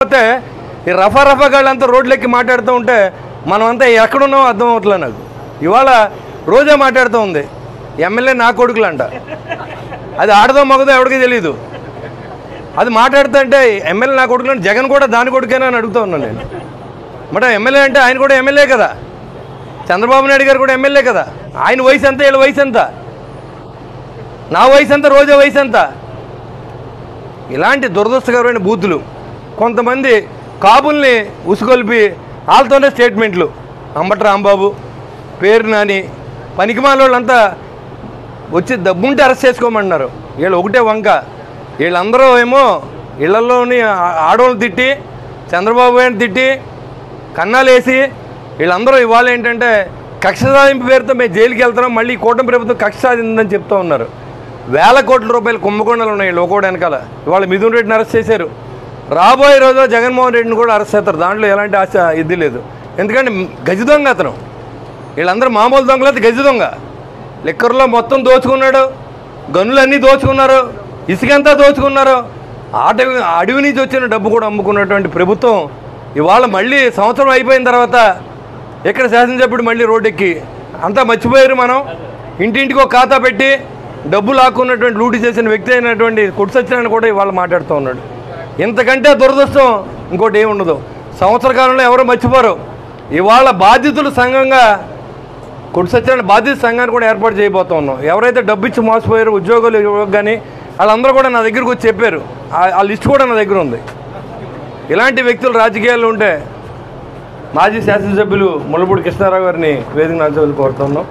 పోతే ఈ రఫా గాళ్ళంతా రోడ్లెక్కి మాట్లాడుతూ ఉంటే మనమంతా ఎక్కడున్నామో అర్థం అవట్లే నాకు. ఇవాళ రోజా మాట్లాడుతూ ఉంది ఎమ్మెల్యే నా కొడుకులు అంట. అది ఆడదో మగదో ఎవరికి తెలియదు. అది మాట్లాడుతుంటే ఎమ్మెల్యే నా కొడుకులు అంటే జగన్ కూడా దాని కొడుకేనా అని అడుగుతూ ఉన్నాను నేను. మరి ఎమ్మెల్యే అంటే ఆయన కూడా ఎమ్మెల్యే కదా, చంద్రబాబు నాయుడు గారు కూడా ఎమ్మెల్యే కదా. ఆయన వయసు ఎంత, వీళ్ళ వయసు ఎంత, నా వయసు ఎంత, రోజా వయసు ఎంత? ఇలాంటి దురదృష్టకరమైన బూతులు కొంతమంది కాపుల్ని ఉసుగొల్పి వాళ్ళతోనే స్టేట్మెంట్లు. అంబటి రాంబాబు, పేరు నాని, పనికిమాల వాళ్ళంతా వచ్చి దబ్బుంటే అరెస్ట్ చేసుకోమన్నారు. వీళ్ళు ఒకటే వంక. వీళ్ళందరూ ఏమో ఇళ్లలోని ఆడవాళ్ళు తిట్టి, చంద్రబాబు గారిని తిట్టి, కన్నాలేసి వీళ్ళందరూ ఇవాళ ఏంటంటే కక్ష సాధింపు పేరుతో మేము జైలుకి వెళ్తున్నాం, మళ్ళీ కూటమి ప్రభుత్వం కక్ష సాధిందని చెప్తూ ఉన్నారు. వేల కోట్ల రూపాయలు కుంభకోణాలు ఉన్నాయి లోకోడు వెనకాల. ఇవాళ మిథున్ రెడ్డిని అరెస్ట్ చేశారు. రాబోయే రోజు జగన్మోహన్ రెడ్డిని కూడా అరెస్ట్ చేస్తారు. దాంట్లో ఎలాంటి ఆశ ఇది లేదు. ఎందుకంటే గజ దొంగ అతను. వీళ్ళందరూ మామూలు దొంగలేదు, గజ దొంగ. లిక్కర్లో మొత్తం దోచుకున్నాడు, గనులన్నీ దోచుకున్నారు, ఇసుకంతా దోచుకున్నారు. అడవి నుంచి వచ్చిన డబ్బు కూడా అమ్ముకున్నటువంటి ప్రభుత్వం ఇవాళ మళ్ళీ సంవత్సరం అయిపోయిన తర్వాత ఇక్కడ శాసనసభ్యుడు మళ్ళీ రోడ్డెక్కి అంతా మర్చిపోయారు. మనం ఇంటింటికి ఒక ఖాతా పెట్టి డబ్బు లాక్కున్నటువంటి లూటీ చేసిన వ్యక్తి అయినటువంటి కొట్టు సత్యనారాయణ కూడా ఇవాళ మాట్లాడుతూ ఉన్నాడు. ఇంతకంటే దురదృష్టం ఇంకోటి ఏముండదు. సంవత్సర కాలంలో ఎవరు మర్చిపోరు. ఇవాళ బాధితుల సంఘంగా కొట్టు సత్యనారాయణ బాధిత సంఘాన్ని కూడా ఏర్పాటు చేయబోతూ ఉన్నాం. ఎవరైతే డబ్బు ఇచ్చి మోసపోయారో ఉద్యోగులు కానీ వాళ్ళందరూ కూడా నా దగ్గరకు వచ్చి చెప్పారు. ఆ లిస్ట్ కూడా నా దగ్గర ఉంది. ఇలాంటి వ్యక్తులు రాజకీయాల్లో ఉంటే మాజీ శాసనసభ్యులు ముళ్ళపూడి కృష్ణారావు గారిని వేదిక నుంచి కోరుతున్నాం.